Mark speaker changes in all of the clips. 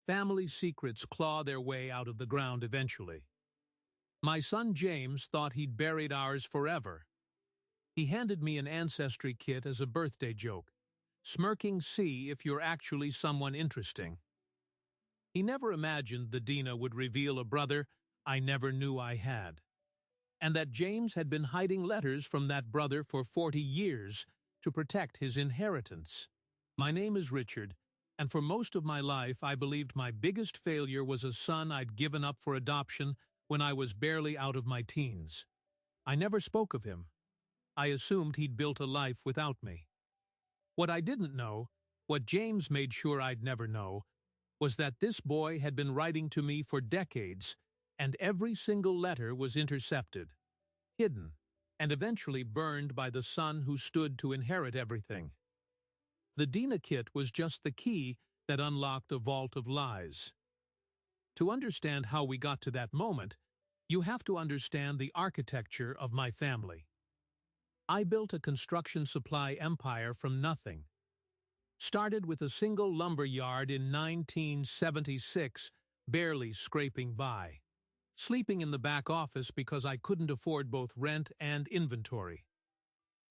Speaker 1: Family secrets claw their way out of the ground eventually. My son James thought he'd buried ours forever. He handed me an Ancestry kit as a birthday joke, smirking, "See if you're actually someone interesting." He never imagined the Dina would reveal a brother I never knew I had, and that James had been hiding letters from that brother for 40 years to protect his inheritance. My name is Richard, and for most of my life I believed my biggest failure was a son I'd given up for adoption when I was barely out of my teens. I never spoke of him. I assumed he'd built a life without me. What I didn't know, what James made sure I'd never know, was that this boy had been writing to me for decades, and every single letter was intercepted, hidden, and eventually burned by the son who stood to inherit everything. The Dina kit was just the key that unlocked a vault of lies. To understand how we got to that moment, you have to understand the architecture of my family. I built a construction supply empire from nothing. Started with a single lumber yard in 1976, barely scraping by. Sleeping in the back office because I couldn't afford both rent and inventory.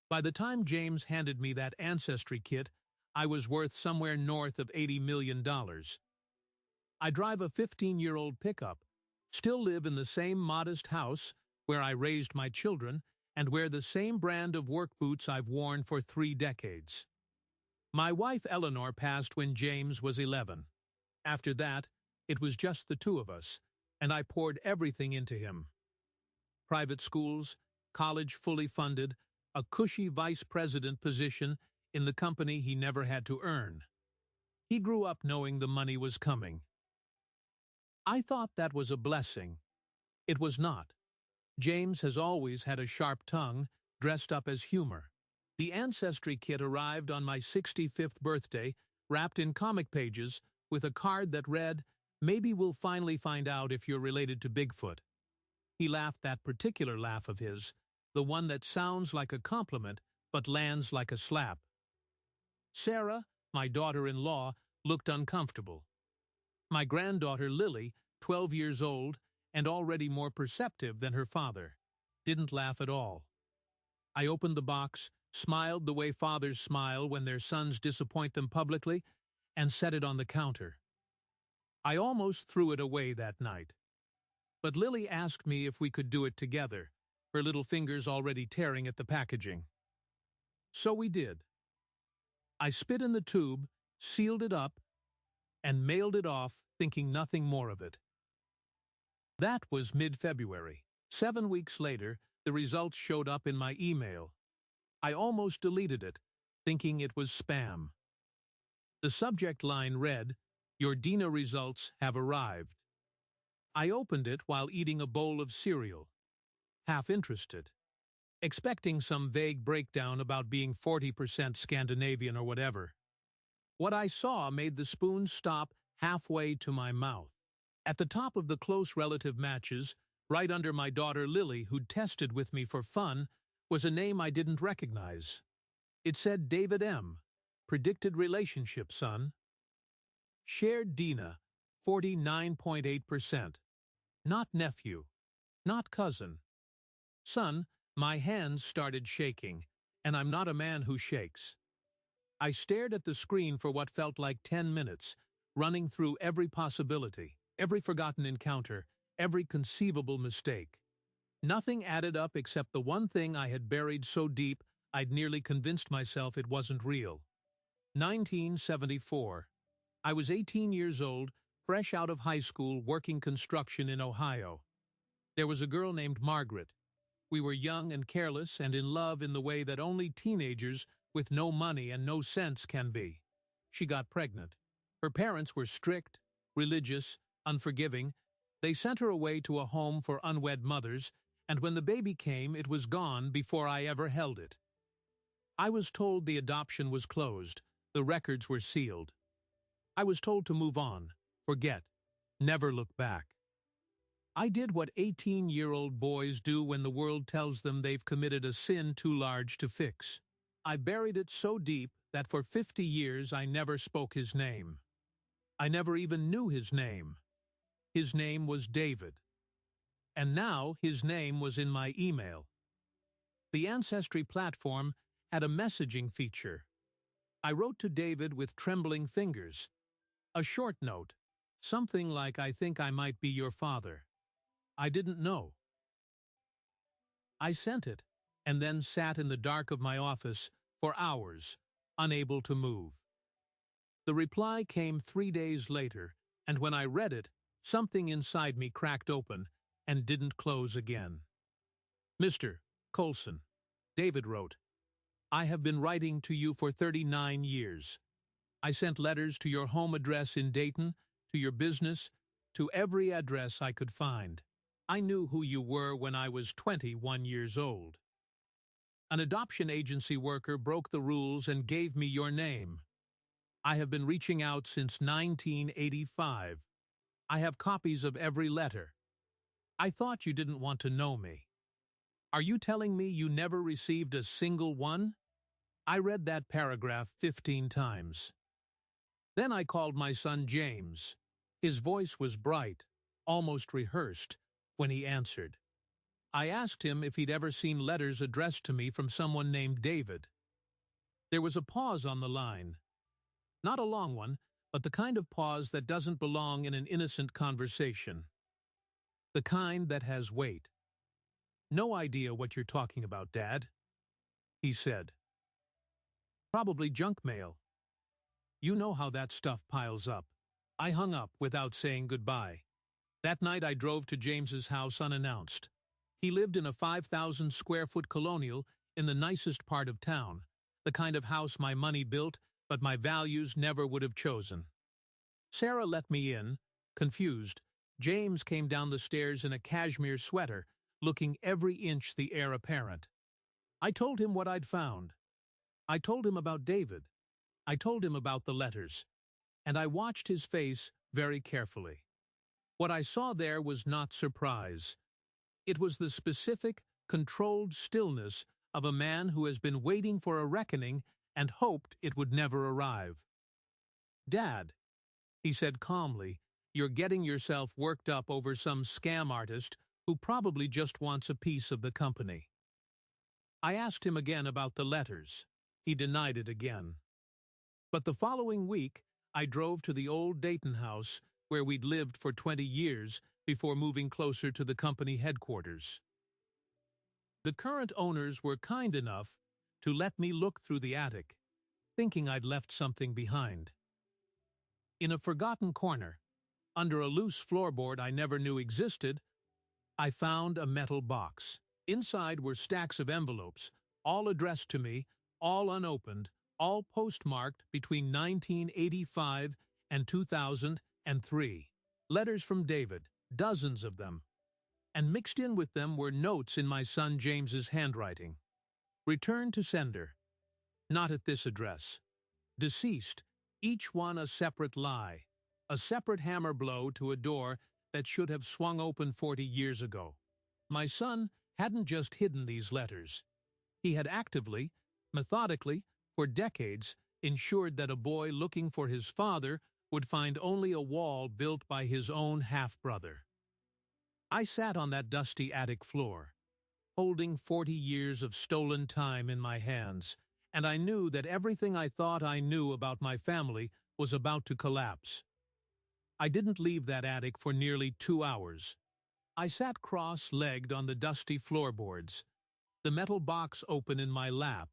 Speaker 1: By the time James handed me that Ancestry kit, I was worth somewhere north of $80 million. I drive a 15-year-old pickup, still live in the same modest house where I raised my children, and wear the same brand of work boots I've worn for 3 decades. My wife Eleanor passed when James was 11. After that, it was just the two of us, and I poured everything into him. Private schools, college fully funded, a cushy vice president position in the company he never had to earn. He grew up knowing the money was coming. I thought that was a blessing. It was not. James has always had a sharp tongue, dressed up as humor. The Ancestry kit arrived on my 65th birthday, wrapped in comic pages, with a card that read, "Maybe we'll finally find out if you're related to Bigfoot." He laughed that particular laugh of his, the one that sounds like a compliment but lands like a slap. Sarah, my daughter-in-law, looked uncomfortable. My granddaughter Lily, 12 years old and already more perceptive than her father, didn't laugh at all. I opened the box, smiled the way fathers smile when their sons disappoint them publicly, and set it on the counter. I almost threw it away that night. But Lily asked me if we could do it together, her little fingers already tearing at the packaging. So we did. I spit in the tube, sealed it up, and mailed it off, thinking nothing more of it. That was mid-February. 7 weeks later, the results showed up in my email. I almost deleted it, thinking it was spam. The subject line read, "Your Dina results have arrived." I opened it while eating a bowl of cereal, half interested, expecting some vague breakdown about being 40% Scandinavian or whatever. What I saw made the spoon stop halfway to my mouth. At the top of the close relative matches, right under my daughter Lily, who'd tested with me for fun, was a name I didn't recognize. It said David M. Predicted relationship, son. Shared Dina, 49.8%. Not nephew. Not cousin. Son, my hands started shaking, and I'm not a man who shakes. I stared at the screen for what felt like 10 minutes, running through every possibility, every forgotten encounter, every conceivable mistake. Nothing added up except the one thing I had buried so deep I'd nearly convinced myself it wasn't real. 1974. I was 18 years old, fresh out of high school, working construction in Ohio. There was a girl named Margaret. We were young and careless and in love in the way that only teenagers with no money and no sense can be. She got pregnant. Her parents were strict, religious, unforgiving. They sent her away to a home for unwed mothers, and when the baby came, it was gone before I ever held it. I was told the adoption was closed, the records were sealed. I was told to move on, forget, never look back. I did what 18-year-old boys do when the world tells them they've committed a sin too large to fix. I buried it so deep that for 50 years I never spoke his name. I never even knew his name. His name was David. And now his name was in my email. The Ancestry platform had a messaging feature. I wrote to David with trembling fingers. A short note, something like, "I think I might be your father. I didn't know." I sent it, and then sat in the dark of my office for hours, unable to move. The reply came 3 days later, and when I read it, something inside me cracked open and didn't close again. "Mr. Colson," David wrote, "I have been writing to you for 39 years. I sent letters to your home address in Dayton, to your business, to every address I could find. I knew who you were when I was 21 years old. An adoption agency worker broke the rules and gave me your name. I have been reaching out since 1985. I have copies of every letter. I thought you didn't want to know me. Are you telling me you never received a single one?" I read that paragraph 15 times. Then I called my son James. His voice was bright, almost rehearsed, when he answered. I asked him if he'd ever seen letters addressed to me from someone named David. There was a pause on the line. Not a long one, but the kind of pause that doesn't belong in an innocent conversation. The kind that has weight. "No idea what you're talking about, Dad," he said. "Probably junk mail. You know how that stuff piles up." I hung up without saying goodbye. That night I drove to James's house unannounced. He lived in a 5,000 square foot colonial in the nicest part of town, the kind of house my money built, but my values never would have chosen. Sarah let me in, confused. James came down the stairs in a cashmere sweater, looking every inch the heir apparent. I told him what I'd found. I told him about David. I told him about the letters. And I watched his face very carefully. What I saw there was not surprise. It was the specific, controlled stillness of a man who has been waiting for a reckoning and hoped it would never arrive. "Dad," he said calmly, "you're getting yourself worked up over some scam artist who probably just wants a piece of the company." I asked him again about the letters. He denied it again. But the following week, I drove to the old Dayton house where we'd lived for 20 years before moving closer to the company headquarters. The current owners were kind enough to let me look through the attic, thinking I'd left something behind. In a forgotten corner, under a loose floorboard I never knew existed, I found a metal box. Inside were stacks of envelopes, all addressed to me, all unopened, all postmarked between 1985 and 2003. Letters from David, dozens of them. And mixed in with them were notes in my son James's handwriting. "Return to sender. Not at this address. Deceased, each one a separate lie. A separate hammer blow to a door that should have swung open 40 years ago." My son hadn't just hidden these letters. He had actively, methodically, for decades, ensured that a boy looking for his father would find only a wall built by his own half-brother. I sat on that dusty attic floor, holding 40 years of stolen time in my hands, and I knew that everything I thought I knew about my family was about to collapse. I didn't leave that attic for nearly 2 hours. I sat cross-legged on the dusty floorboards, the metal box open in my lap,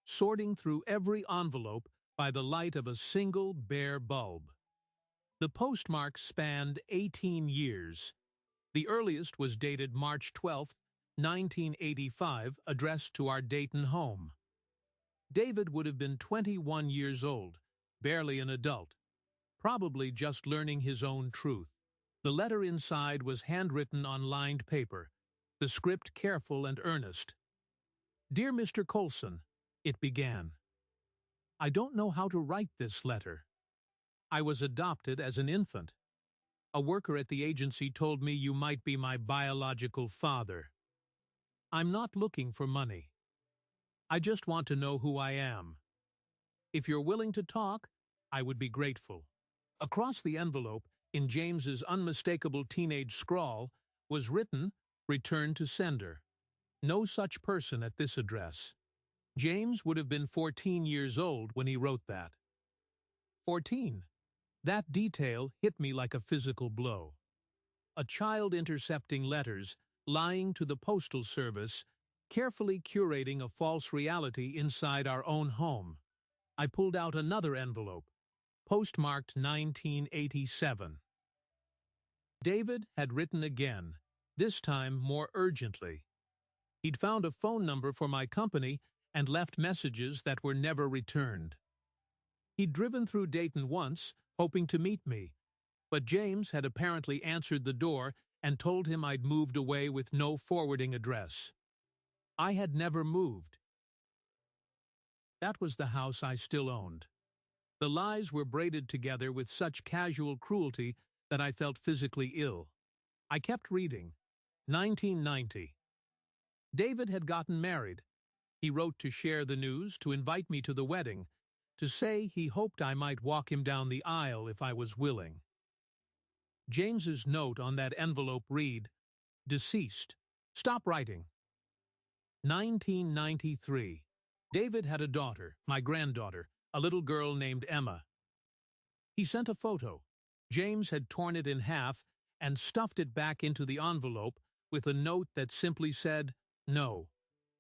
Speaker 1: sorting through every envelope by the light of a single bare bulb. The postmark spanned 18 years. The earliest was dated March 12, 1985, addressed to our Dayton home. David would have been 21 years old, barely an adult, probably just learning his own truth. The letter inside was handwritten on lined paper, the script careful and earnest. "Dear Mr. Colson," it began. "I don't know how to write this letter. I was adopted as an infant. A worker at the agency told me you might be my biological father. I'm not looking for money. I just want to know who I am. If you're willing to talk, I would be grateful. Across the envelope, in James's unmistakable teenage scrawl, was written, "Return to sender." No such person at this address. James would have been 14 years old when he wrote that. 14. That detail hit me like a physical blow. A child intercepting letters, lying to the postal service, carefully curating a false reality inside our own home. I pulled out another envelope, postmarked 1987. David had written again, this time more urgently. He'd found a phone number for my company and left messages that were never returned. He'd driven through Dayton once, hoping to meet me, but James had apparently answered the door and told him I'd moved away with no forwarding address. I had never moved. That was the house I still owned. The lies were braided together with such casual cruelty that I felt physically ill. I kept reading. 1990. David had gotten married. He wrote to share the news, to invite me to the wedding, to say he hoped I might walk him down the aisle if I was willing. James's note on that envelope read, "Deceased. Stop writing." 1993. David had a daughter, my granddaughter, a little girl named Emma. He sent a photo. James had torn it in half and stuffed it back into the envelope with a note that simply said, "No.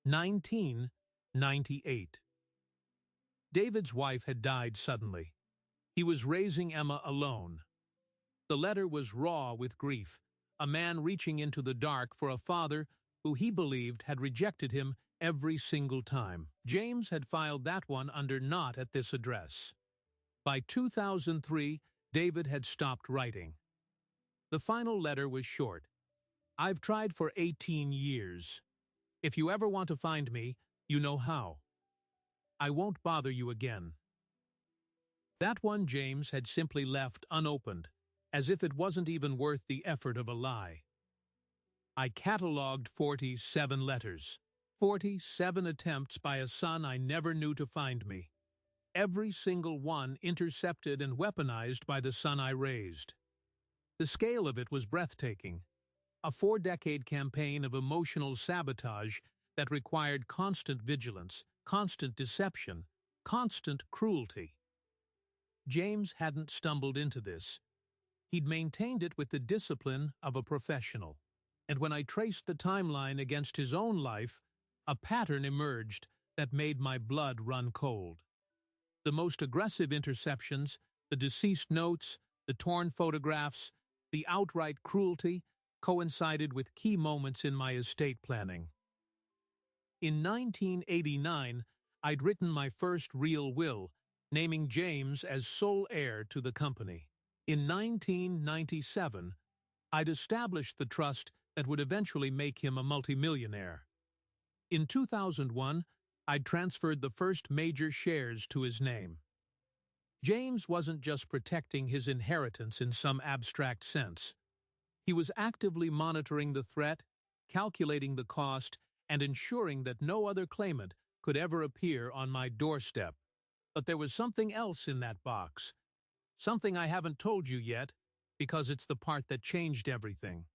Speaker 1: 1998. David's wife had died suddenly. He was raising Emma alone. The letter was raw with grief, a man reaching into the dark for a father who he believed had rejected him every single time. James had filed that one under "not at this address." By 2003, David had stopped writing. The final letter was short. "I've tried for 18 years. If you ever want to find me, you know how. I won't bother you again." That one James had simply left unopened, as if it wasn't even worth the effort of a lie. I catalogued 47 letters, 47 attempts by a son I never knew to find me. Every single one intercepted and weaponized by the son I raised. The scale of it was breathtaking. A 4-decade campaign of emotional sabotage that required constant vigilance, constant deception, constant cruelty. James hadn't stumbled into this. He'd maintained it with the discipline of a professional. And when I traced the timeline against his own life, a pattern emerged that made my blood run cold. The most aggressive interceptions, the deceased notes, the torn photographs, the outright cruelty, coincided with key moments in my estate planning. In 1989, I'd written my first real will, naming James as sole heir to the company. In 1997, I'd established the trust that would eventually make him a multimillionaire. In 2001, I'd transferred the first major shares to his name. James wasn't just protecting his inheritance in some abstract sense. He was actively monitoring the threat, calculating the cost, and ensuring that no other claimant could ever appear on my doorstep. But there was something else in that box. Something I haven't told you yet, because it's the part that changed everything.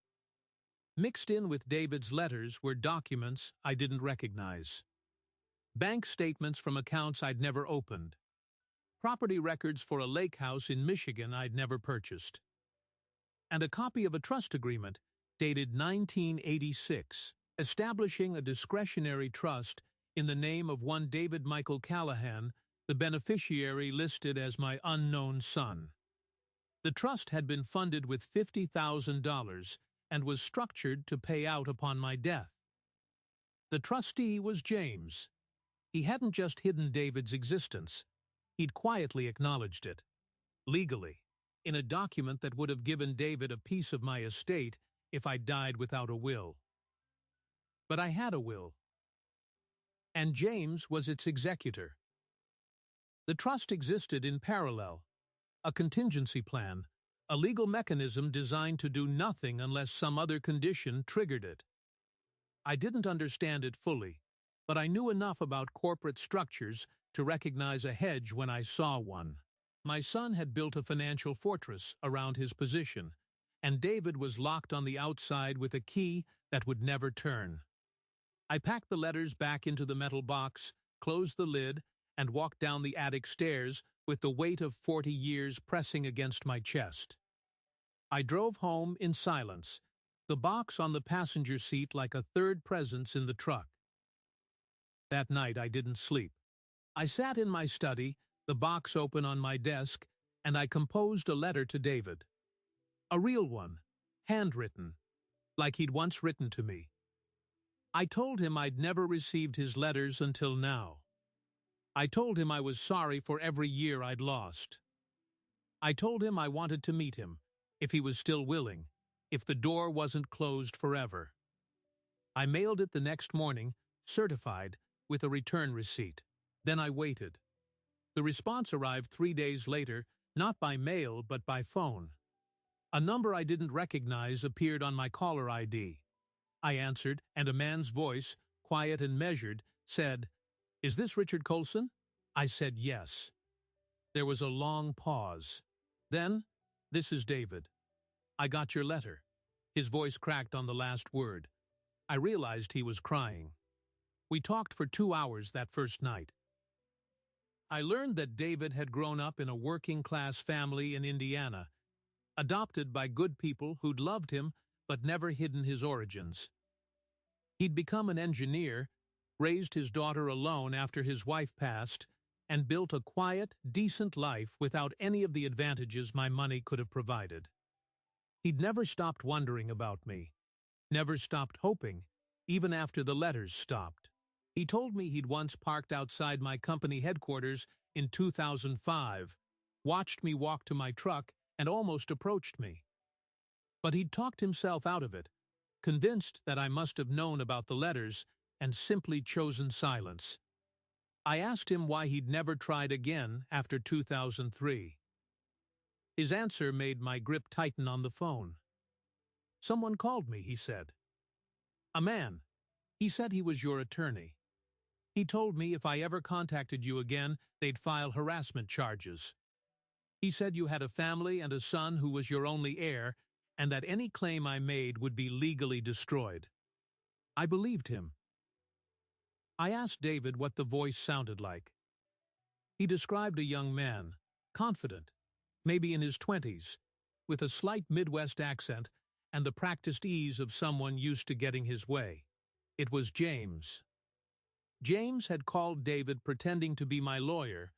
Speaker 1: Mixed in with David's letters were documents I didn't recognize. Bank statements from accounts I'd never opened. Property records for a lake house in Michigan I'd never purchased. And a copy of a trust agreement dated 1986, establishing a discretionary trust in the name of one David Michael Callahan, the beneficiary listed as my unknown son. The trust had been funded with $50,000 and was structured to pay out upon my death. The trustee was James. He hadn't just hidden David's existence. He'd quietly acknowledged it, legally, in a document that would have given David a piece of my estate if I died without a will. But I had a will, and James was its executor. The trust existed in parallel, a contingency plan, a legal mechanism designed to do nothing unless some other condition triggered it. I didn't understand it fully, but I knew enough about corporate structures to recognize a hedge when I saw one. My son had built a financial fortress around his position, and David was locked on the outside with a key that would never turn. I packed the letters back into the metal box, closed the lid, and walked down the attic stairs with the weight of 40 years pressing against my chest. I drove home in silence, the box on the passenger seat like a third presence in the truck. That night I didn't sleep. I sat in my study, the box open on my desk, and I composed a letter to David. A real one, handwritten, like he'd once written to me. I told him I'd never received his letters until now. I told him I was sorry for every year I'd lost. I told him I wanted to meet him, if he was still willing, if the door wasn't closed forever. I mailed it the next morning, certified, with a return receipt. Then I waited. The response arrived 3 days later, not by mail but by phone. A number I didn't recognize appeared on my caller ID. I answered, and a man's voice, quiet and measured, said, "Is this Richard Colson?" I said yes. There was a long pause. Then, "This is David. I got your letter." His voice cracked on the last word. I realized he was crying. We talked for 2 hours that first night. I learned that David had grown up in a working-class family in Indiana, adopted by good people who'd loved him but never hidden his origins. He'd become an engineer, raised his daughter alone after his wife passed, and built a quiet, decent life without any of the advantages my money could have provided. He'd never stopped wondering about me, never stopped hoping, even after the letters stopped. He told me he'd once parked outside my company headquarters in 2005, watched me walk to my truck, and almost approached me. But he'd talked himself out of it, convinced that I must have known about the letters and simply chosen silence. I asked him why he'd never tried again after 2003. His answer made my grip tighten on the phone. "Someone called me," he said. "A man. He said he was your attorney. He told me if I ever contacted you again, they'd file harassment charges. He said you had a family and a son who was your only heir, and that any claim I made would be legally destroyed." I believed him. I asked David what the voice sounded like. He described a young man, confident, maybe in his 20s, with a slight Midwest accent and the practiced ease of someone used to getting his way. It was James. James had called David pretending to be my lawyer,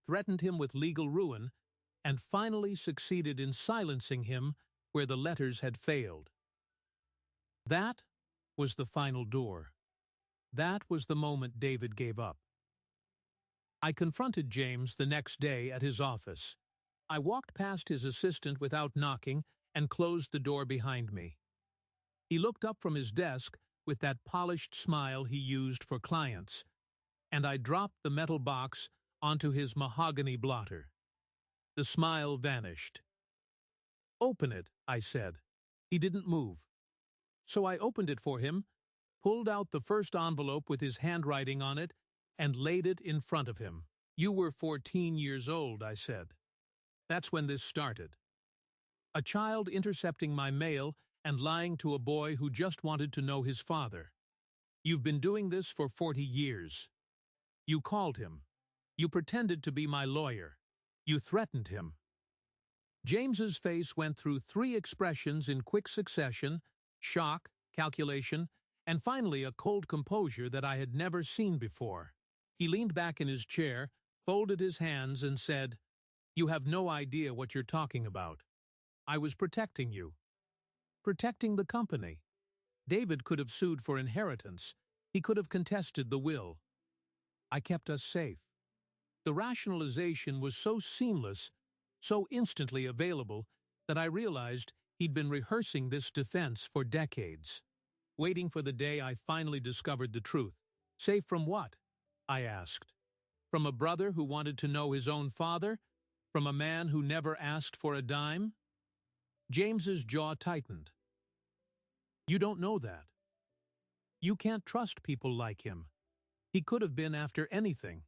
Speaker 1: threatened him with legal ruin, and finally succeeded in silencing him where the letters had failed. That was the final door. That was the moment David gave up. I confronted James the next day at his office. I walked past his assistant without knocking and closed the door behind me. He looked up from his desk with that polished smile he used for clients, and I dropped the metal box onto his mahogany blotter. The smile vanished. "Open it," I said. He didn't move. So I opened it for him, pulled out the first envelope with his handwriting on it, and laid it in front of him. "You were 14 years old," I said. "That's when this started. A child intercepting my mail and lying to a boy who just wanted to know his father. You've been doing this for 40 years. You called him. You pretended to be my lawyer. You threatened him." James's face went through 3 expressions in quick succession: shock, calculation, and finally a cold composure that I had never seen before. He leaned back in his chair, folded his hands, and said, "You have no idea what you're talking about. I was protecting you. Protecting the company. David could have sued for inheritance. He could have contested the will. I kept us safe." The rationalization was so seamless, so instantly available, that I realized he'd been rehearsing this defense for decades, waiting for the day I finally discovered the truth. "Safe from what?" I asked. "From a brother who wanted to know his own father? From a man who never asked for a dime?" James's jaw tightened. "You don't know that. You can't trust people like him. He could have been after anything."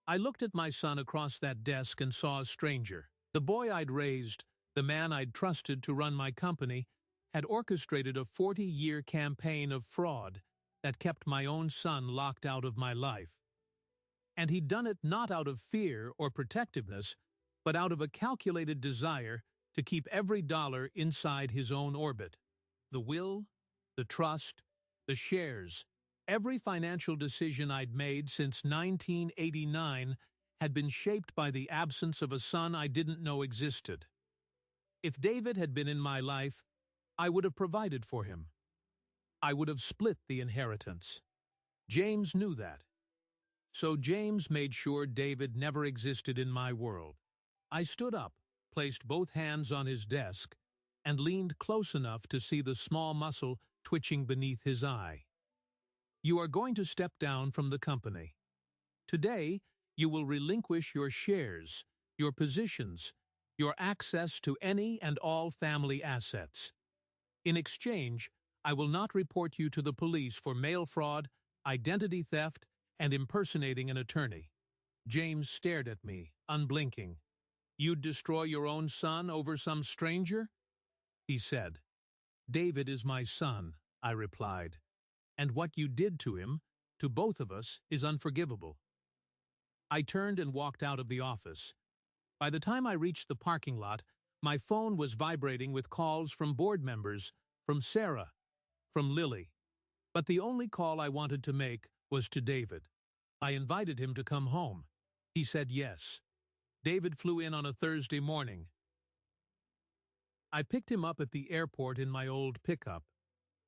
Speaker 1: I looked at my son across that desk and saw a stranger. The boy I'd raised, the man I'd trusted to run my company, had orchestrated a 40-year campaign of fraud that kept my own son locked out of my life. And he'd done it not out of fear or protectiveness, but out of a calculated desire to keep every dollar inside his own orbit. The will, the trust, the shares, every financial decision I'd made since 1989 had been shaped by the absence of a son I didn't know existed. If David had been in my life, I would have provided for him. I would have split the inheritance. James knew that. So James made sure David never existed in my world. I stood up, placed both hands on his desk, and leaned close enough to see the small muscle twitching beneath his eye. You are going to step down from the company. Today, you will relinquish your shares, your positions, your access to any and all family assets. In exchange, I will not report you to the police for mail fraud, identity theft, and impersonating an attorney. James stared at me, unblinking. You'd destroy your own son over some stranger? He said. David is my son, I replied, and what you did to him, to both of us, is unforgivable. I turned and walked out of the office. By the time I reached the parking lot, my phone was vibrating with calls from board members, from Sarah, from Lily. But the only call I wanted to make was to David. I invited him to come home. He said yes. David flew in on a Thursday morning. I picked him up at the airport in my old pickup,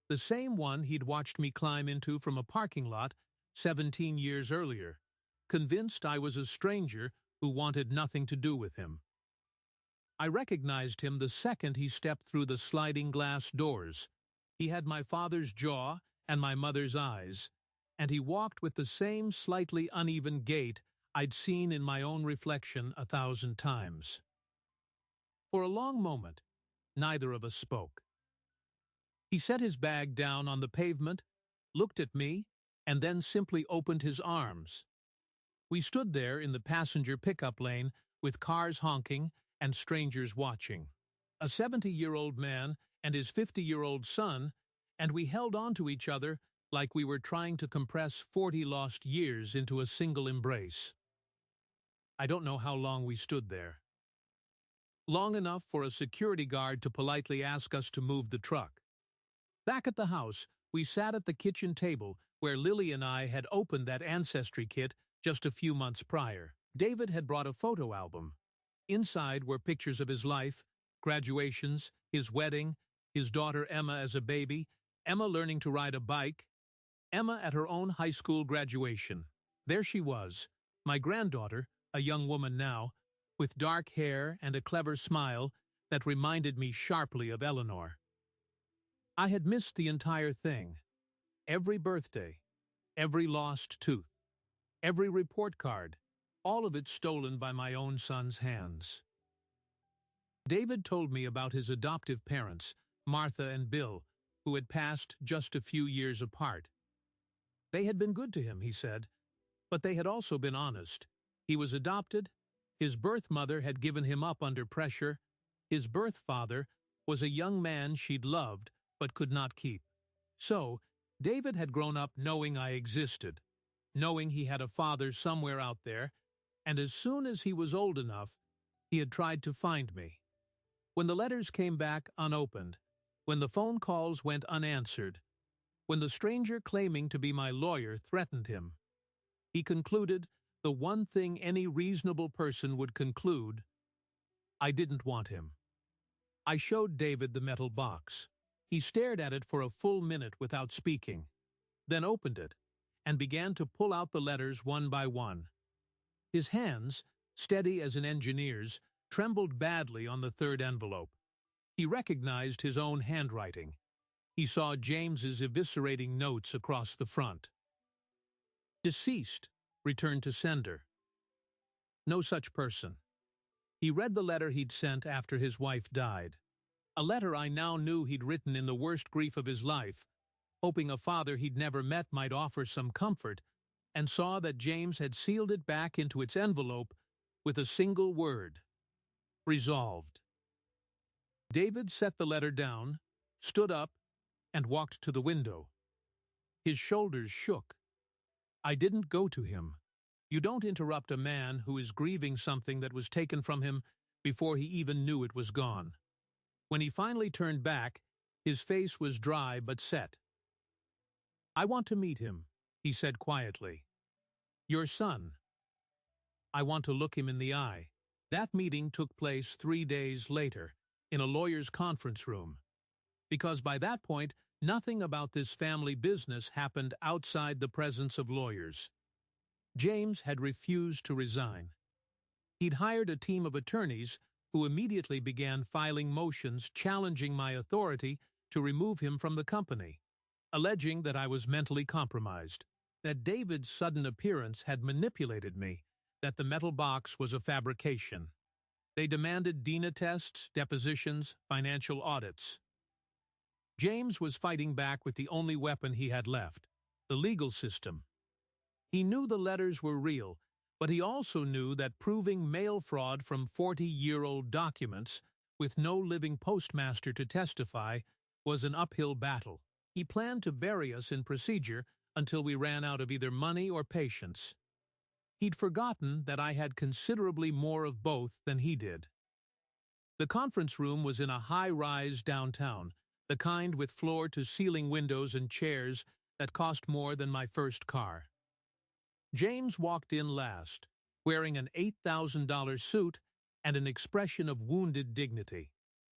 Speaker 1: the same one he'd watched me climb into from a parking lot 17 years earlier, convinced I was a stranger who wanted nothing to do with him. I recognized him the second he stepped through the sliding glass doors. He had my father's jaw and my mother's eyes, and he walked with the same slightly uneven gait I'd seen in my own reflection 1,000 times. For a long moment, neither of us spoke. He set his bag down on the pavement, looked at me, and then simply opened his arms. We stood there in the passenger pickup lane with cars honking and strangers watching. A 70-year-old man and his 50-year-old son, and we held on to each other like we were trying to compress 40 lost years into a single embrace. I don't know how long we stood there. Long enough for a security guard to politely ask us to move the truck. Back at the house, we sat at the kitchen table where Lily and I had opened that Ancestry kit just a few months prior. David had brought a photo album. Inside were pictures of his life, graduations, his wedding, his daughter Emma as a baby, Emma learning to ride a bike, Emma at her own high school graduation. There she was, my granddaughter, a young woman now, with dark hair and a clever smile that reminded me sharply of Eleanor. I had missed the entire thing. Every birthday, every lost tooth, every report card, all of it stolen by my own son's hands. David told me about his adoptive parents, Martha and Bill, who had passed just a few years apart. They had been good to him, he said, but they had also been honest. He was adopted, his birth mother had given him up under pressure, his birth father was a young man she'd loved but could not keep. So, David had grown up knowing I existed, knowing he had a father somewhere out there, and as soon as he was old enough, he had tried to find me. When the letters came back unopened, when the phone calls went unanswered, when the stranger claiming to be my lawyer threatened him, he concluded the one thing any reasonable person would conclude: I didn't want him. I showed David the metal box. He stared at it for a full minute without speaking, then opened it and began to pull out the letters one by one. His hands, steady as an engineer's, trembled badly on the third envelope. He recognized his own handwriting. He saw James's eviscerating notes across the front. Deceased, returned to sender. No such person. He read the letter he'd sent after his wife died. A letter I now knew he'd written in the worst grief of his life, hoping a father he'd never met might offer some comfort, and saw that James had sealed it back into its envelope with a single word: resolved. David set the letter down, stood up, and walked to the window. His shoulders shook. I didn't go to him. You don't interrupt a man who is grieving something that was taken from him before he even knew it was gone. When he finally turned back, his face was dry but set. "I want to meet him," he said quietly. "Your son." I want to look him in the eye. That meeting took place 3 days later, in a lawyer's conference room. Because by that point, nothing about this family business happened outside the presence of lawyers. James had refused to resign. He'd hired a team of attorneys who immediately began filing motions challenging my authority to remove him from the company, alleging that I was mentally compromised, that David's sudden appearance had manipulated me, that the metal box was a fabrication. They demanded DNA tests, depositions, financial audits. James was fighting back with the only weapon he had left: the legal system. He knew the letters were real, but he also knew that proving mail fraud from 40-year-old documents, with no living postmaster to testify, was an uphill battle. He planned to bury us in procedure until we ran out of either money or patience. He'd forgotten that I had considerably more of both than he did. The conference room was in a high-rise downtown, the kind with floor-to-ceiling windows and chairs that cost more than my first car. James walked in last, wearing an $8,000 suit and an expression of wounded dignity.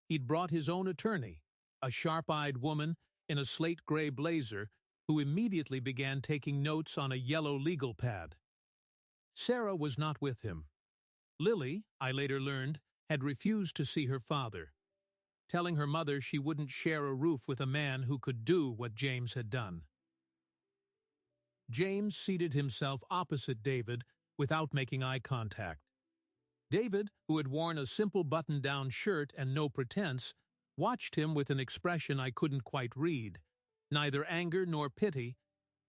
Speaker 1: He'd brought his own attorney, a sharp-eyed woman in a slate-gray blazer, who immediately began taking notes on a yellow legal pad. Sarah was not with him. Lily, I later learned, had refused to see her father, telling her mother she wouldn't share a roof with a man who could do what James had done. James seated himself opposite David without making eye contact. David, who had worn a simple button-down shirt and no pretense, watched him with an expression I couldn't quite read, neither anger nor pity,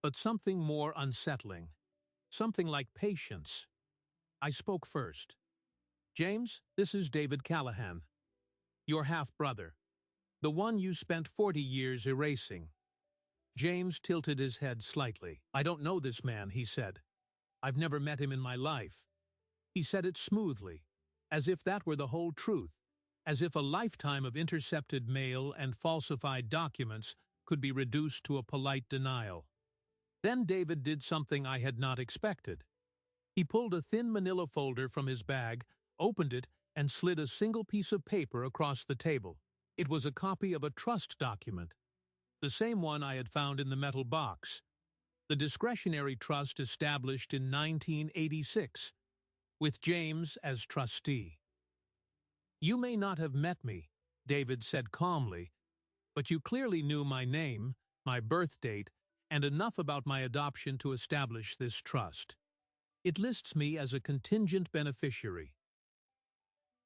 Speaker 1: but something more unsettling, something like patience. I spoke first. "James, this is David Callahan, your half-brother, the one you spent 40 years erasing." James tilted his head slightly. "I don't know this man," he said. "I've never met him in my life." He said it smoothly, as if that were the whole truth, as if a lifetime of intercepted mail and falsified documents could be reduced to a polite denial. Then David did something I had not expected. He pulled a thin manila folder from his bag, opened it, and slid a single piece of paper across the table. It was a copy of a trust document, the same one I had found in the metal box, the discretionary trust established in 1986, with James as trustee. "You may not have met me," David said calmly, "but you clearly knew my name, my birth date, and enough about my adoption to establish this trust. It lists me as a contingent beneficiary.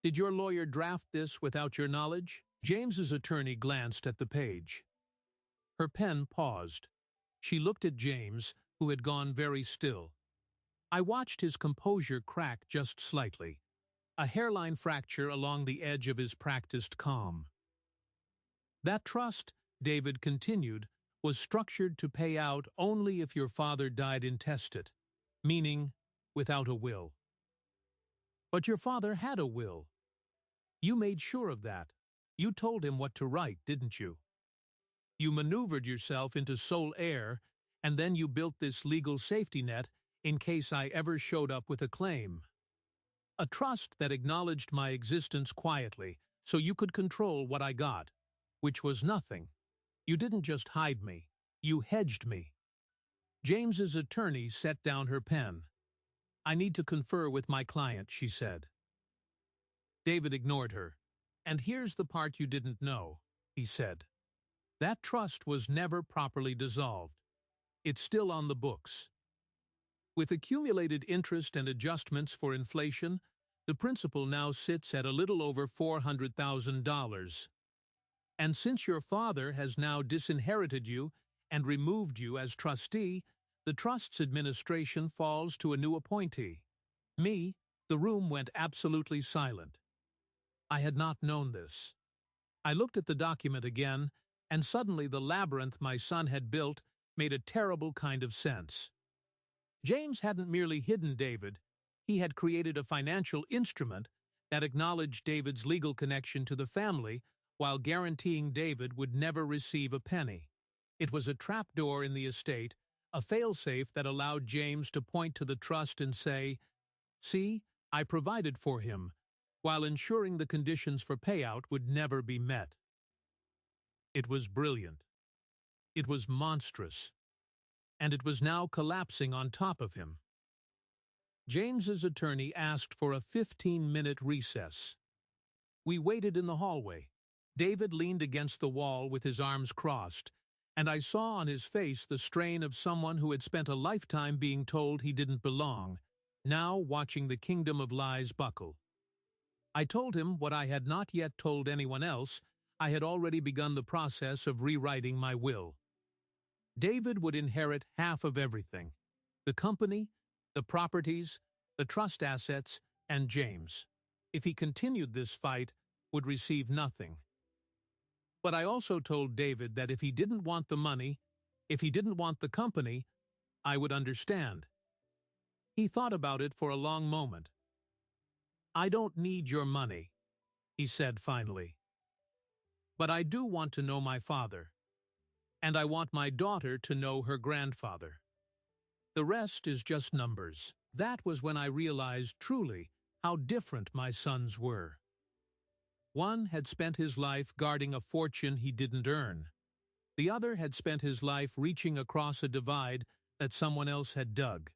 Speaker 1: Did your lawyer draft this without your knowledge?" James's attorney glanced at the page. Her pen paused. She looked at James, who had gone very still. I watched his composure crack just slightly, a hairline fracture along the edge of his practiced calm. "That trust," David continued, "was structured to pay out only if your father died intestate, meaning without a will. But your father had a will. You made sure of that. You told him what to write, didn't you? You maneuvered yourself into sole heir, and then you built this legal safety net in case I ever showed up with a claim. A trust that acknowledged my existence quietly, so you could control what I got, which was nothing. You didn't just hide me, you hedged me." James's attorney set down her pen. "I need to confer with my client," she said. David ignored her. "And here's the part you didn't know," he said. "That trust was never properly dissolved. It's still on the books. With accumulated interest and adjustments for inflation, the principal now sits at a little over $400,000. And since your father has now disinherited you and removed you as trustee, The trust's administration falls to a new appointee. Me, the room went absolutely silent. I had not known this. I looked at the document again, and suddenly the labyrinth my son had built made a terrible kind of sense. James hadn't merely hidden David, he had created a financial instrument that acknowledged David's legal connection to the family while guaranteeing David would never receive a penny. It was a trapdoor in the estate, a failsafe that allowed James to point to the trust and say, "See, I provided for him," while ensuring the conditions for payout would never be met. It was brilliant. It was monstrous. And it was now collapsing on top of him. James's attorney asked for a 15-minute recess. We waited in the hallway. David leaned against the wall with his arms crossed, and I saw on his face the strain of someone who had spent a lifetime being told he didn't belong, now watching the kingdom of lies buckle. I told him what I had not yet told anyone else. I had already begun the process of rewriting my will. David would inherit half of everything: the company, the properties, the trust assets, and James, if he continued this fight, would receive nothing. But I also told David that if he didn't want the money, if he didn't want the company, I would understand. He thought about it for a long moment. "I don't need your money," he said finally. "But I do want to know my father. And I want my daughter to know her grandfather. The rest is just numbers." That was when I realized truly how different my sons were. One had spent his life guarding a fortune he didn't earn. The other had spent his life reaching across a divide that someone else had dug.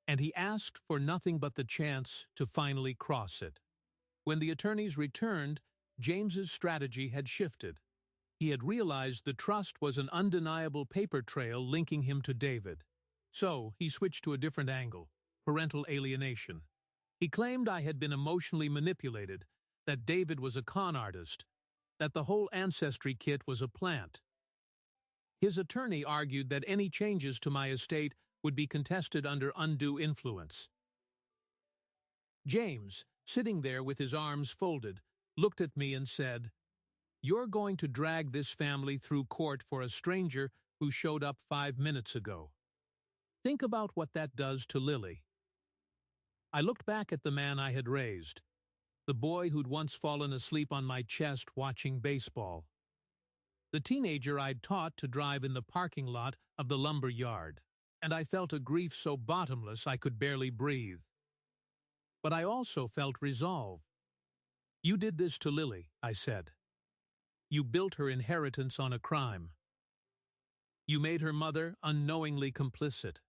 Speaker 1: And he asked for nothing but the chance to finally cross it. When the attorneys returned, James's strategy had shifted. He had realized the trust was an undeniable paper trail linking him to David. So he switched to a different angle: parental alienation. He claimed I had been emotionally manipulated, that David was a con artist, that the whole Ancestry kit was a plant. His attorney argued that any changes to my estate would be contested under undue influence. James, sitting there with his arms folded, looked at me and said, "You're going to drag this family through court for a stranger who showed up 5 minutes ago. Think about what that does to Lily." I looked back at the man I had raised, the boy who'd once fallen asleep on my chest watching baseball, the teenager I'd taught to drive in the parking lot of the lumber yard, and I felt a grief so bottomless I could barely breathe. But I also felt resolve. "You did this to Lily," I said. "You built her inheritance on a crime. You made her mother unknowingly complicit.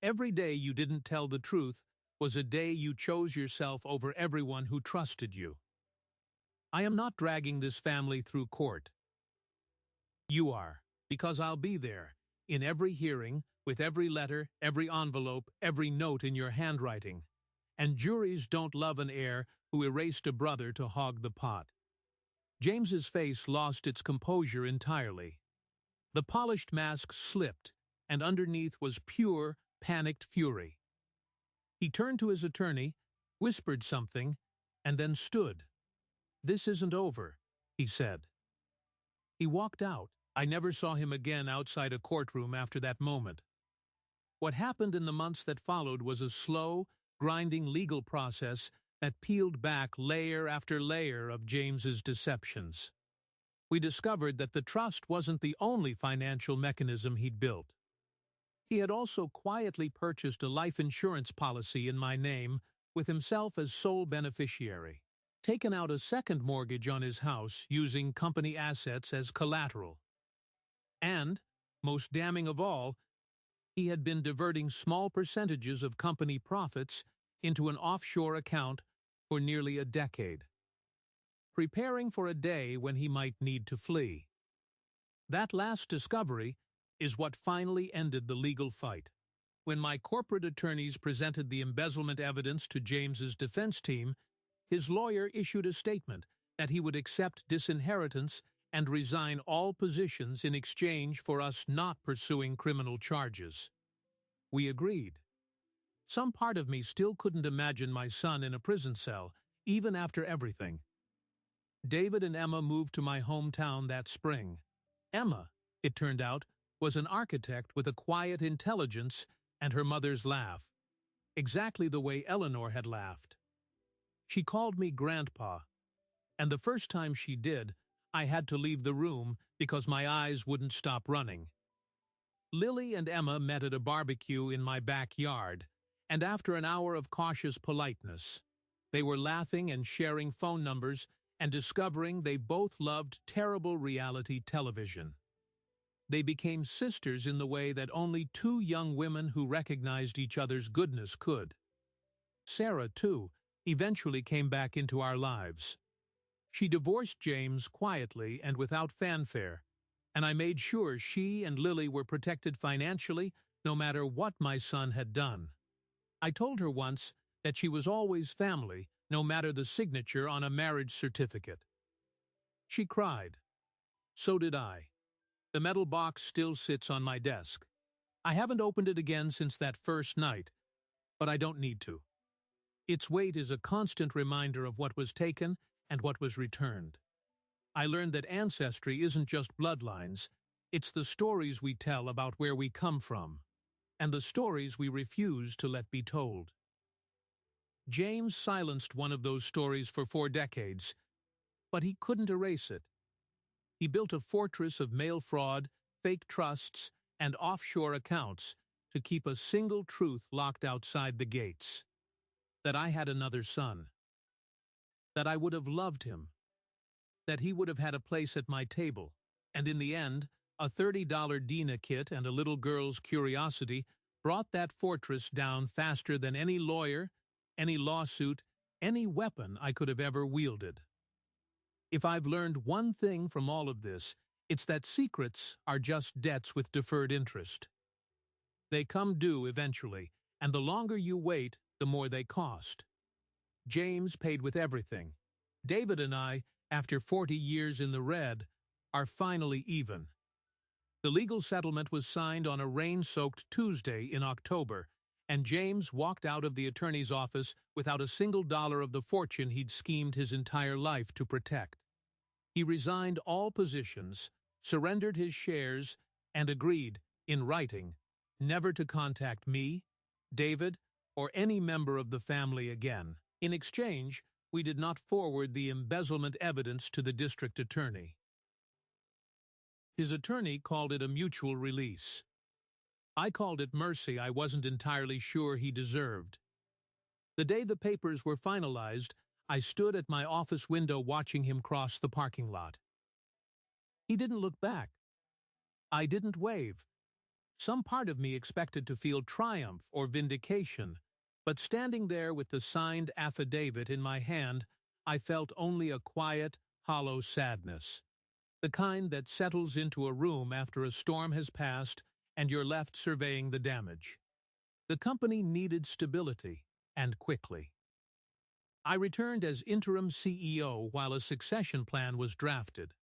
Speaker 1: Every day you didn't tell the truth was a day you chose yourself over everyone who trusted you. I am not dragging this family through court. You are, because I'll be there, in every hearing, with every letter, every envelope, every note in your handwriting. And juries don't love an heir who erased a brother to hog the pot." James's face lost its composure entirely. The polished mask slipped, and underneath was pure, panicked fury. He turned to his attorney, whispered something, and then stood. "This isn't over," he said. He walked out. I never saw him again outside a courtroom after that moment. What happened in the months that followed was a slow, grinding legal process that peeled back layer after layer of James's deceptions. We discovered that the trust wasn't the only financial mechanism he'd built. He had also quietly purchased a life insurance policy in my name, with himself as sole beneficiary, taken out a second mortgage on his house using company assets as collateral. And, most damning of all, he had been diverting small percentages of company profits into an offshore account for nearly a decade, preparing for a day when he might need to flee. That last discovery is what finally ended the legal fight. When my corporate attorneys presented the embezzlement evidence to James's defense team, his lawyer issued a statement that he would accept disinheritance and resign all positions in exchange for us not pursuing criminal charges. We agreed. Some part of me still couldn't imagine my son in a prison cell, even after everything. David and Emma moved to my hometown that spring. Emma, it turned out, was an architect with a quiet intelligence and her mother's laugh, exactly the way Eleanor had laughed. She called me Grandpa, and the first time she did, I had to leave the room because my eyes wouldn't stop running. Lily and Emma met at a barbecue in my backyard, and after an hour of cautious politeness, they were laughing and sharing phone numbers and discovering they both loved terrible reality television. They became sisters in the way that only two young women who recognized each other's goodness could. Sarah, too, eventually came back into our lives. She divorced James quietly and without fanfare, and I made sure she and Lily were protected financially no matter what my son had done. I told her once that she was always family, no matter the signature on a marriage certificate. She cried. So did I. The metal box still sits on my desk. I haven't opened it again since that first night, but I don't need to. Its weight is a constant reminder of what was taken and what was returned. I learned that ancestry isn't just bloodlines, it's the stories we tell about where we come from, and the stories we refuse to let be told. James silenced one of those stories for 4 decades, but he couldn't erase it. He built a fortress of mail fraud, fake trusts, and offshore accounts to keep a single truth locked outside the gates: that I had another son, that I would have loved him, that he would have had a place at my table, and in the end, a $30 Dina kit and a little girl's curiosity brought that fortress down faster than any lawyer, any lawsuit, any weapon I could have ever wielded. If I've learned one thing from all of this, it's that secrets are just debts with deferred interest. They come due eventually, and the longer you wait, the more they cost. James paid with everything. David and I, after 40 years in the red, are finally even. The legal settlement was signed on a rain-soaked Tuesday in October, and James walked out of the attorney's office without a single dollar of the fortune he'd schemed his entire life to protect. He resigned all positions, surrendered his shares, and agreed, in writing, never to contact me, David, or any member of the family again. In exchange, we did not forward the embezzlement evidence to the district attorney. His attorney called it a mutual release. I called it mercy I wasn't entirely sure he deserved. The day the papers were finalized, I stood at my office window watching him cross the parking lot. He didn't look back. I didn't wave. Some part of me expected to feel triumph or vindication, but standing there with the signed affidavit in my hand, I felt only a quiet, hollow sadness, the kind that settles into a room after a storm has passed and you're left surveying the damage. The company needed stability, and quickly. I returned as interim CEO while a succession plan was drafted.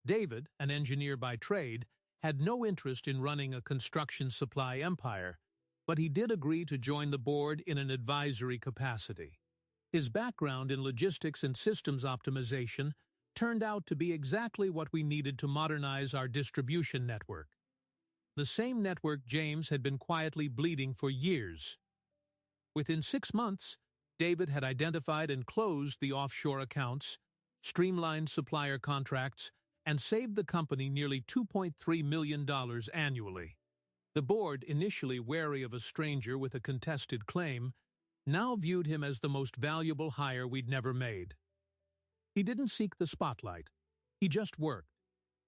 Speaker 1: David, an engineer by trade, had no interest in running a construction supply empire, but he did agree to join the board in an advisory capacity. His background in logistics and systems optimization turned out to be exactly what we needed to modernize our distribution network. The same network James had been quietly bleeding for years. Within 6 months, David had identified and closed the offshore accounts, streamlined supplier contracts, and saved the company nearly $2.3 million annually. The board, initially wary of a stranger with a contested claim, now viewed him as the most valuable hire we'd never made. He didn't seek the spotlight. He just worked,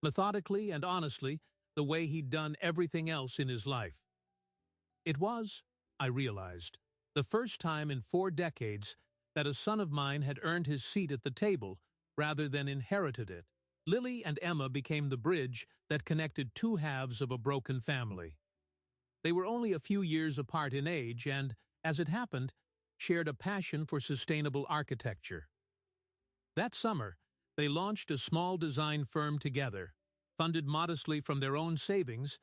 Speaker 1: methodically and honestly, the way he'd done everything else in his life. It was, I realized, the first time in 4 decades that a son of mine had earned his seat at the table rather than inherited it. Lily and Emma became the bridge that connected 2 halves of a broken family. They were only a few years apart in age and, as it happened, shared a passion for sustainable architecture. That summer, they launched a small design firm together, funded modestly from their own savings,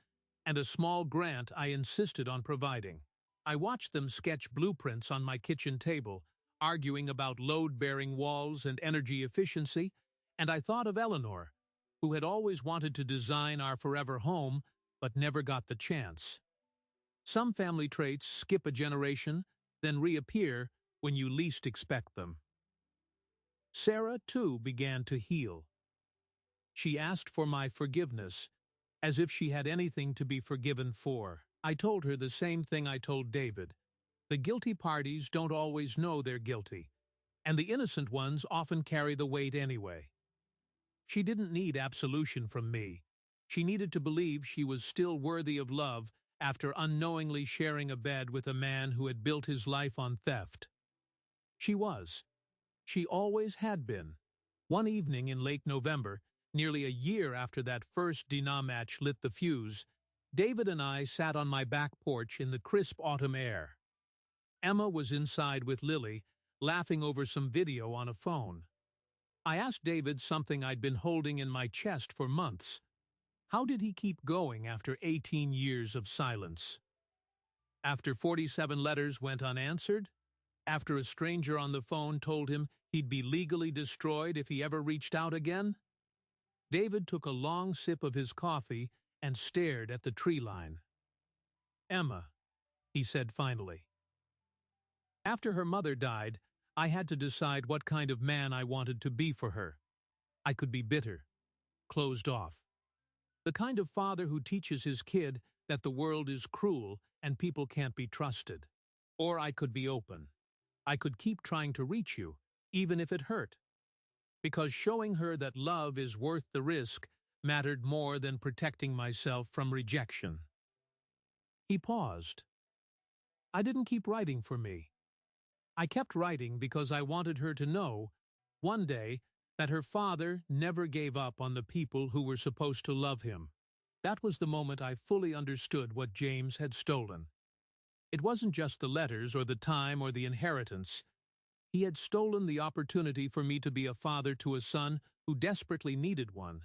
Speaker 1: and a small grant I insisted on providing. I watched them sketch blueprints on my kitchen table, arguing about load-bearing walls and energy efficiency, and I thought of Eleanor, who had always wanted to design our forever home but never got the chance. Some family traits skip a generation, then reappear when you least expect them. Sarah, too, began to heal. She asked for my forgiveness, as if she had anything to be forgiven for. I told her the same thing I told David. The guilty parties don't always know they're guilty, and the innocent ones often carry the weight anyway. She didn't need absolution from me. She needed to believe she was still worthy of love after unknowingly sharing a bed with a man who had built his life on theft. She was. She always had been. One evening in late November, nearly a year after that first Dinah match lit the fuse, David and I sat on my back porch in the crisp autumn air. Emma was inside with Lily, laughing over some video on a phone. I asked David something I'd been holding in my chest for months. How did he keep going after 18 years of silence? After 47 letters went unanswered? After a stranger on the phone told him he'd be legally destroyed if he ever reached out again? David took a long sip of his coffee and stared at the tree line. Emma, he said finally. After her mother died, I had to decide what kind of man I wanted to be for her. I could be bitter, closed off. The kind of father who teaches his kid that the world is cruel and people can't be trusted. Or I could be open. I could keep trying to reach you, even if it hurt. Because showing her that love is worth the risk mattered more than protecting myself from rejection. He paused. I didn't keep writing for me. I kept writing because I wanted her to know, one day, that her father never gave up on the people who were supposed to love him. That was the moment I fully understood what James had stolen. It wasn't just the letters or the time or the inheritance. He had stolen the opportunity for me to be a father to a son who desperately needed one,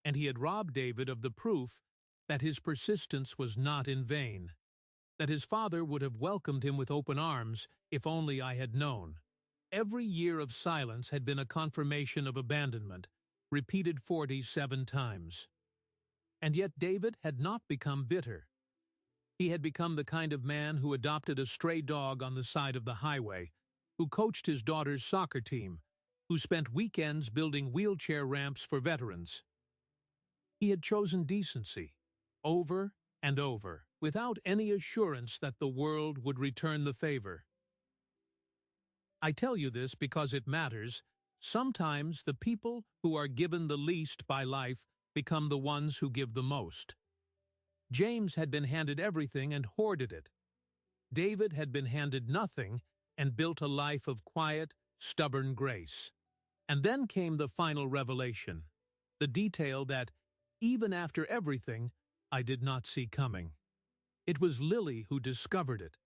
Speaker 1: and he had robbed David of the proof that his persistence was not in vain, that his father would have welcomed him with open arms if only I had known. Every year of silence had been a confirmation of abandonment, repeated 47 times. And yet David had not become bitter. He had become the kind of man who adopted a stray dog on the side of the highway, who coached his daughter's soccer team, who spent weekends building wheelchair ramps for veterans. He had chosen decency, over and over, without any assurance that the world would return the favor. I tell you this because it matters. Sometimes the people who are given the least by life become the ones who give the most. James had been handed everything and hoarded it. David had been handed nothing and built a life of quiet, stubborn grace. And then came the final revelation, the detail that, even after everything, I did not see coming. It was Lily who discovered it.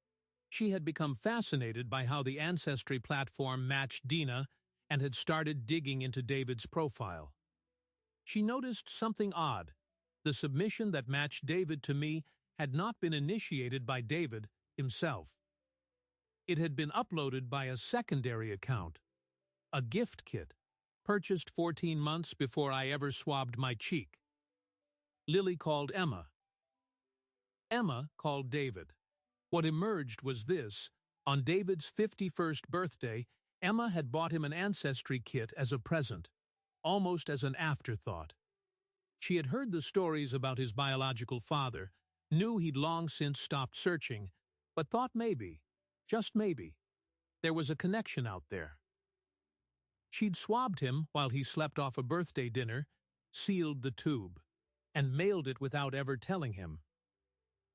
Speaker 1: She had become fascinated by how the Ancestry platform matched Dinah and had started digging into David's profile. She noticed something odd. The submission that matched David to me had not been initiated by David himself. It had been uploaded by a secondary account, a gift kit, purchased 14 months before I ever swabbed my cheek. Lily called Emma. Emma called David. What emerged was this: on David's 51st birthday, Emma had bought him an Ancestry kit as a present, almost as an afterthought. She had heard the stories about his biological father, knew he'd long since stopped searching, but thought maybe, just maybe, there was a connection out there. She'd swabbed him while he slept off a birthday dinner, sealed the tube, and mailed it without ever telling him.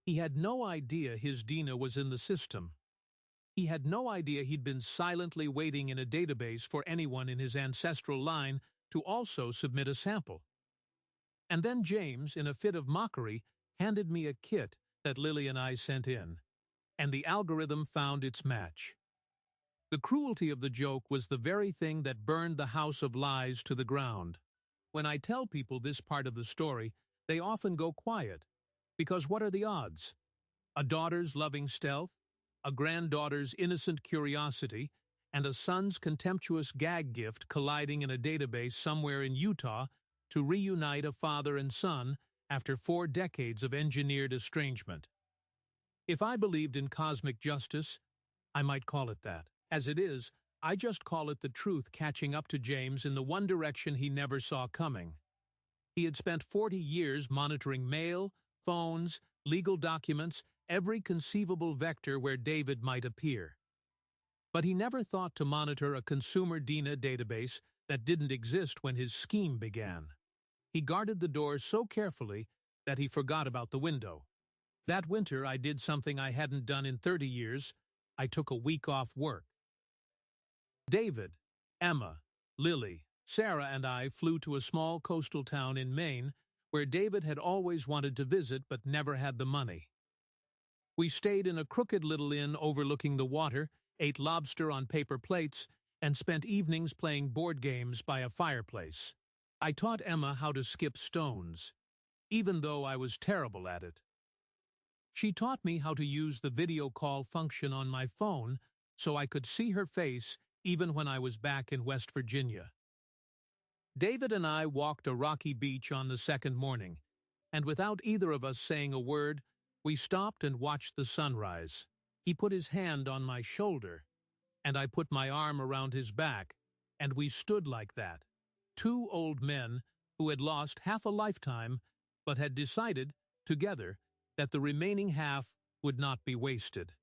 Speaker 1: He had no idea his Dinah was in the system. He had no idea he'd been silently waiting in a database for anyone in his ancestral line to also submit a sample. And then James, in a fit of mockery, handed me a kit that Lily and I sent in, and the algorithm found its match. The cruelty of the joke was the very thing that burned the house of lies to the ground. When I tell people this part of the story, they often go quiet, Because what are the odds? A daughter's loving stealth, a granddaughter's innocent curiosity, and a son's contemptuous gag gift colliding in a database somewhere in Utah to reunite a father and son after 4 decades of engineered estrangement. If I believed in cosmic justice, I might call it that. As it is, I just call it the truth catching up to James in the one direction he never saw coming. He had spent 40 years monitoring mail, phones, legal documents, every conceivable vector where David might appear. But he never thought to monitor a consumer DINA database that didn't exist when his scheme began. He guarded the door so carefully that he forgot about the window. That winter, I did something I hadn't done in 30 years. I took a week off work. David, Emma, Lily, Sarah, and I flew to a small coastal town in Maine where David had always wanted to visit but never had the money. We stayed in a crooked little inn overlooking the water, ate lobster on paper plates, and spent evenings playing board games by a fireplace. I taught Emma how to skip stones, even though I was terrible at it. She taught me how to use the video call function on my phone so I could see her face even when I was back in West Virginia. David and I walked a rocky beach on the second morning, and without either of us saying a word, we stopped and watched the sunrise. He put his hand on my shoulder, and I put my arm around his back, and we stood like that. 2 old men who had lost half a lifetime but had decided, together, that the remaining half would not be wasted.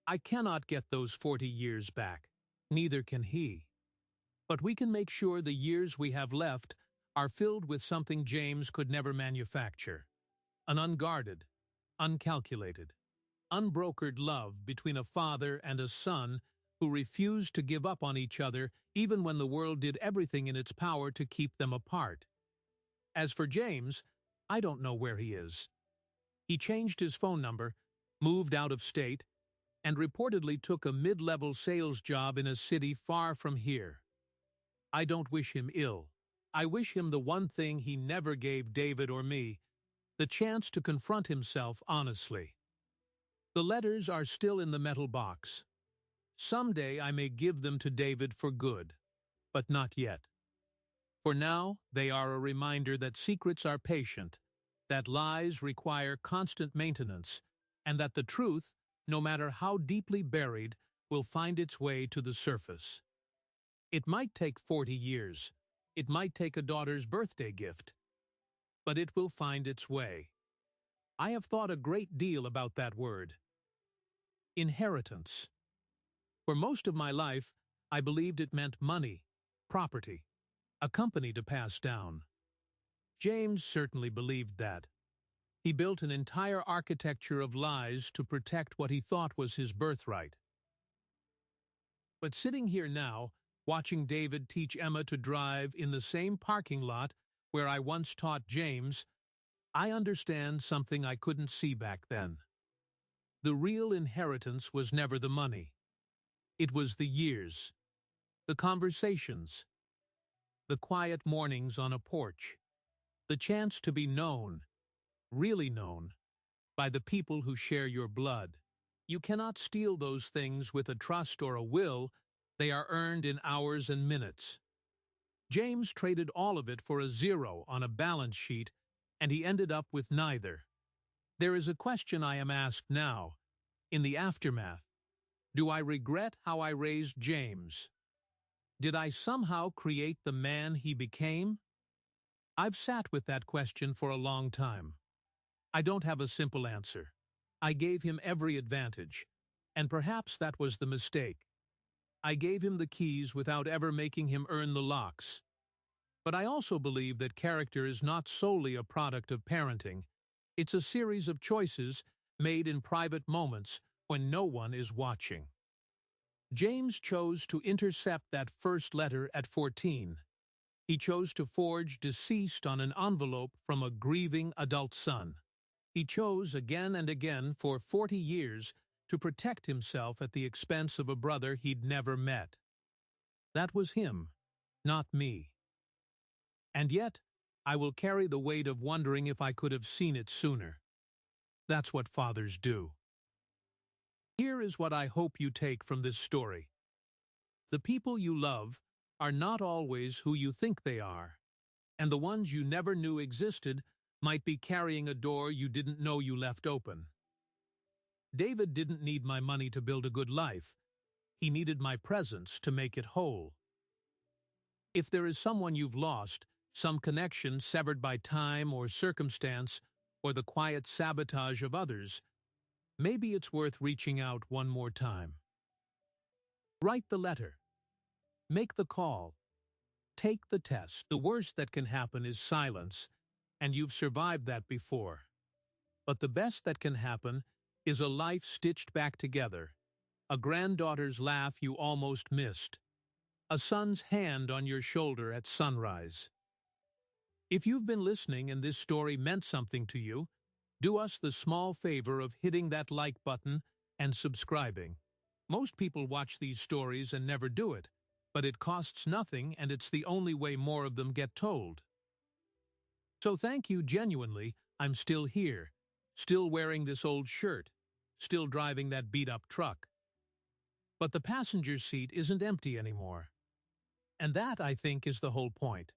Speaker 1: I cannot get those 40 years back. Neither can he. But we can make sure the years we have left are filled with something James could never manufacture. An unguarded, uncalculated, unbrokered love between a father and a son who refused to give up on each other even when the world did everything in its power to keep them apart. As for James, I don't know where he is. He changed his phone number, moved out of state, and reportedly took a mid-level sales job in a city far from here. I don't wish him ill. I wish him the one thing he never gave David or me, the chance to confront himself honestly. The letters are still in the metal box. Someday I may give them to David for good, but not yet. For now, they are a reminder that secrets are patient, that lies require constant maintenance, and that the truth, no matter how deeply buried, will find its way to the surface. It might take 40 years. It might take a daughter's birthday gift. But it will find its way. I have thought a great deal about that word. Inheritance. For most of my life, I believed it meant money, property, a company to pass down. James certainly believed that. He built an entire architecture of lies to protect what he thought was his birthright. But sitting here now, watching David teach Emma to drive in the same parking lot where I once taught James, I understand something I couldn't see back then. The real inheritance was never the money. It was the years, the conversations, the quiet mornings on a porch, the chance to be known, really known, by the people who share your blood. You cannot steal those things with a trust or a will. They are earned in hours and minutes. James traded all of it for a 0 on a balance sheet, and he ended up with neither. There is a question I am asked now, in the aftermath. Do I regret how I raised James? Did I somehow create the man he became? I've sat with that question for a long time. I don't have a simple answer. I gave him every advantage, and perhaps that was the mistake. I gave him the keys without ever making him earn the locks. But I also believe that character is not solely a product of parenting. It's a series of choices made in private moments when no one is watching. James chose to intercept that first letter at 14. He chose to forge deceased on an envelope from a grieving adult son. He chose again and again for 40 years to protect himself at the expense of a brother he'd never met. That was him, not me. And yet, I will carry the weight of wondering if I could have seen it sooner. That's what fathers do. Here is what I hope you take from this story. The people you love are not always who you think they are, and the ones you never knew existed might be carrying a door you didn't know you left open. David didn't need my money to build a good life. He needed my presence to make it whole. If there is someone you've lost, some connection severed by time or circumstance, or the quiet sabotage of others, maybe it's worth reaching out one more time. Write the letter. Make the call. Take the test. The worst that can happen is silence, and you've survived that before. But the best that can happen is a life stitched back together, a granddaughter's laugh you almost missed, a son's hand on your shoulder at sunrise. If you've been listening and this story meant something to you, do us the small favor of hitting that like button and subscribing. Most people watch these stories and never do it, but it costs nothing and it's the only way more of them get told. So thank you genuinely. I'm still here, still wearing this old shirt, still driving that beat-up truck. But the passenger seat isn't empty anymore. And that, I think, is the whole point.